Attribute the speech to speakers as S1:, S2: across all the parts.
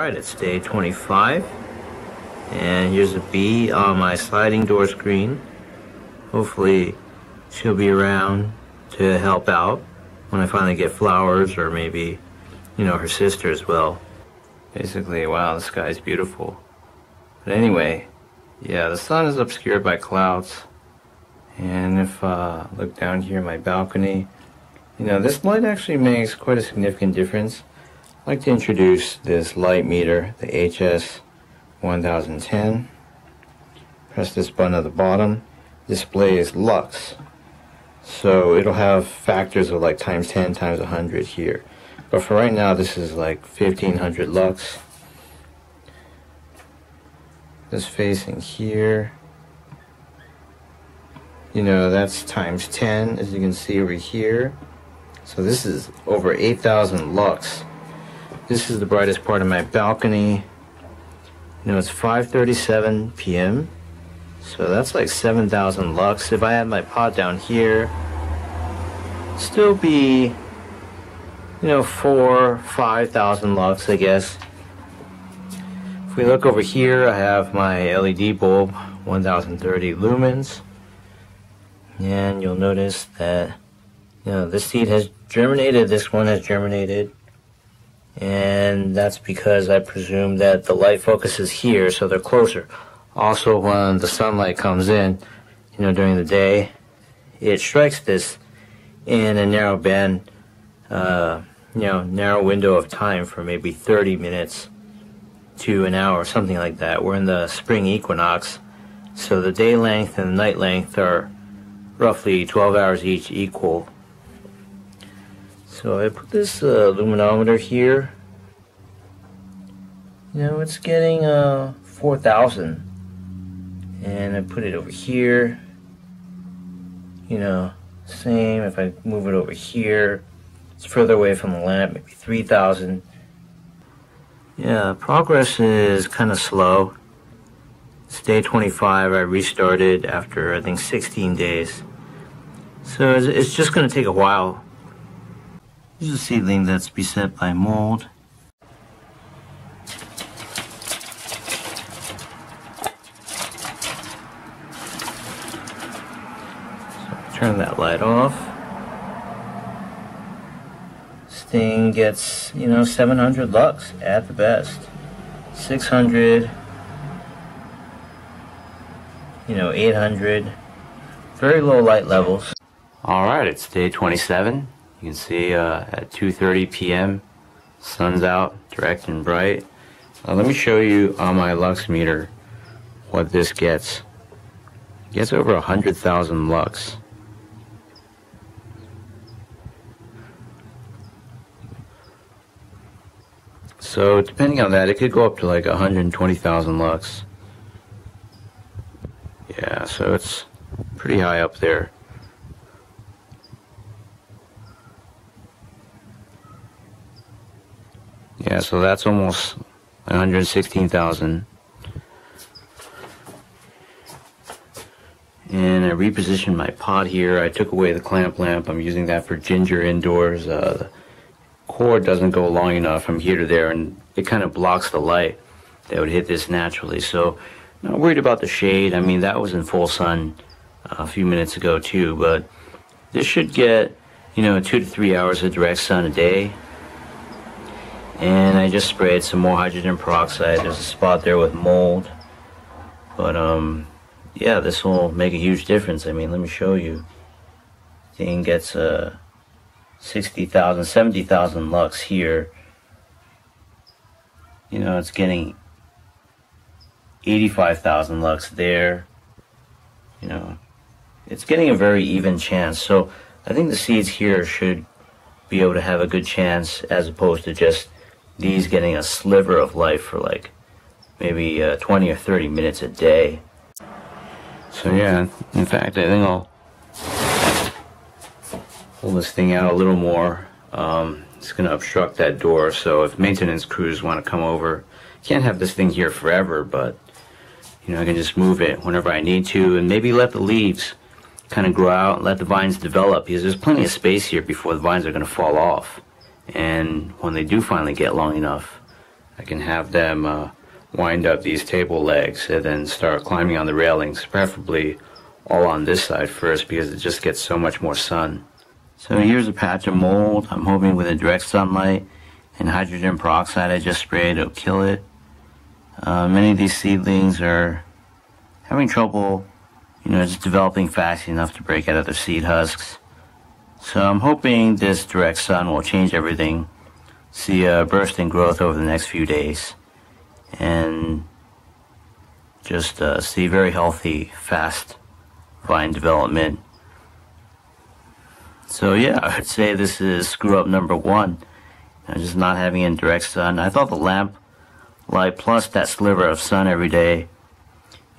S1: Alright, it's day 25, and here's a bee on my sliding door screen. Hopefully she'll be around to help out when I finally get flowers, or maybe, her sister as well. Basically, wow, the sky's beautiful. But anyway, yeah, the sun is obscured by clouds. And if I look down here in my balcony, this light actually makes quite a significant difference. I'd like to introduce this light meter, the HS1010. Press this button at the bottom. Displays lux. So it'll have factors of like times 10 times 100 here. But for right now, this is like 1500 lux. This facing here, that's times 10, as you can see over here. So this is over 8,000 lux. This is the brightest part of my balcony. It's 5:37 p.m. So that's like 7,000 lux. If I had my pot down here, still be, 5,000 lux, I guess. If we look over here, I have my LED bulb, 1030 lumens. And you'll notice that, this seed has germinated, this one has germinated. And that's because I presume that the light focuses here, so they're closer. Also, when the sunlight comes in, during the day, it strikes this in a narrow band, narrow window of time for maybe 30 minutes to an hour, something like that. We're in the spring equinox, so the day length and the night length are roughly 12 hours each, equal. So I put this luminometer here. It's getting 4,000, and I put it over here. Same. If I move it over here, it's further away from the lamp, maybe 3,000. Yeah, progress is kind of slow. It's day 25. I restarted after I think 16 days. So it's just going to take a while. This is a seedling that's beset by mold. So turn that light off. This thing gets, 700 lux at the best. 600, 800. Very low light levels. Alright, it's day 27. You can see at 2:30 p.m. sun's out, direct and bright. Let me show you on my lux meter what this gets. It gets over 100,000 lux. So depending on that, it could go up to like 120,000 lux. Yeah, so it's pretty high up there. Yeah, so that's almost 116,000. And I repositioned my pot here. I took away the clamp lamp. I'm using that for ginger indoors. The cord doesn't go long enough from here to there, and it kind of blocks the light that would hit this naturally. So not worried about the shade. I mean, that was in full sun a few minutes ago too, but this should get, 2 to 3 hours of direct sun a day. And I just sprayed some more hydrogen peroxide. There's a spot there with mold. But, yeah, this will make a huge difference. I mean, let me show you. Thing gets 60,000, 70,000 lux here. It's getting 85,000 lux there. It's getting a very even chance. So I think the seeds here should be able to have a good chance, as opposed to just these getting a sliver of light for like maybe 20 or 30 minutes a day. So yeah, in fact, I think I'll pull this thing out a little more. It's going to obstruct that door, so if maintenance crews want to come over, can't have this thing here forever, but I can just move it whenever I need to, and maybe let the leaves kind of grow out and let the vines develop, because there's plenty of space here before the vines are going to fall off. And when they do finally get long enough, I can have them wind up these table legs and then start climbing on the railings, preferably all on this side first because it just gets so much more sun. So here's a patch of mold. I'm hoping with the direct sunlight and hydrogen peroxide I just sprayed, it'll kill it. Many of these seedlings are having trouble, just developing fast enough to break out of their seed husks. So I'm hoping this direct sun will change everything, see a burst in growth over the next few days, and just see very healthy, fast vine development. So yeah, I would say this is screw up number one. Just not having it in direct sun. I thought the lamp light plus that sliver of sun every day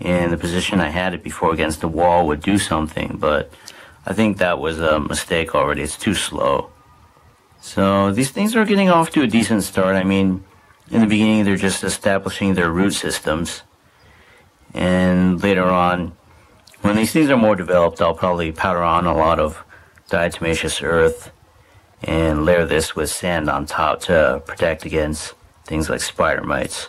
S1: in the position I had it before against the wall would do something, but I think that was a mistake already. It's too slow. So these things are getting off to a decent start. I mean, in the beginning they're just establishing their root systems, and later on, when these things are more developed, I'll probably powder on a lot of diatomaceous earth and layer this with sand on top to protect against things like spider mites.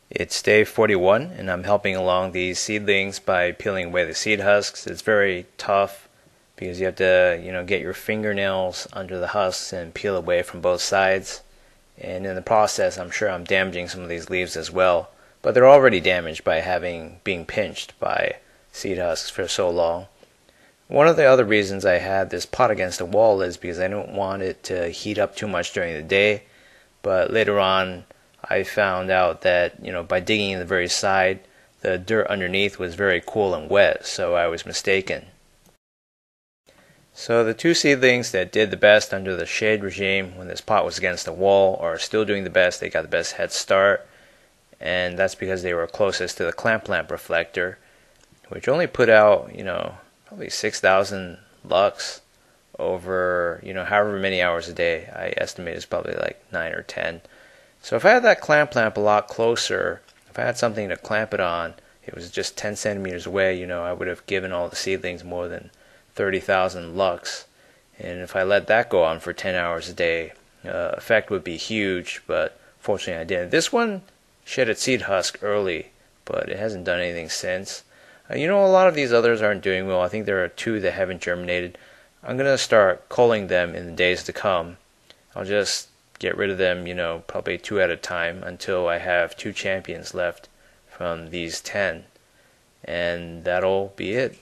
S2: It's day 41 and I'm helping along these seedlings by peeling away the seed husks. It's very tough because you have to, get your fingernails under the husks and peel away from both sides. And in the process, I'm sure I'm damaging some of these leaves as well. But they're already damaged by being pinched by seed husks for so long. One of the other reasons I had this pot against the wall is because I don't want it to heat up too much during the day. But later on, I found out that, by digging in the very side, the dirt underneath was very cool and wet, so I was mistaken. So the two seedlings that did the best under the shade regime when this pot was against the wall are still doing the best. They got the best head start, and that's because they were closest to the clamp lamp reflector, which only put out, probably 6,000 lux over, however many hours a day. I estimate it's probably like 9 or 10. So if I had that clamp lamp a lot closer, if I had something to clamp it on, it was just 10 centimeters away, I would have given all the seedlings more than 30,000 lux. And if I let that go on for 10 hours a day, effect would be huge, but fortunately I didn't. This one shed its seed husk early, but it hasn't done anything since. A lot of these others aren't doing well. I think there are 2 that haven't germinated. I'm going to start culling them in the days to come. I'll just get rid of them, probably 2 at a time until I have 2 champions left from these 10. And that'll be it.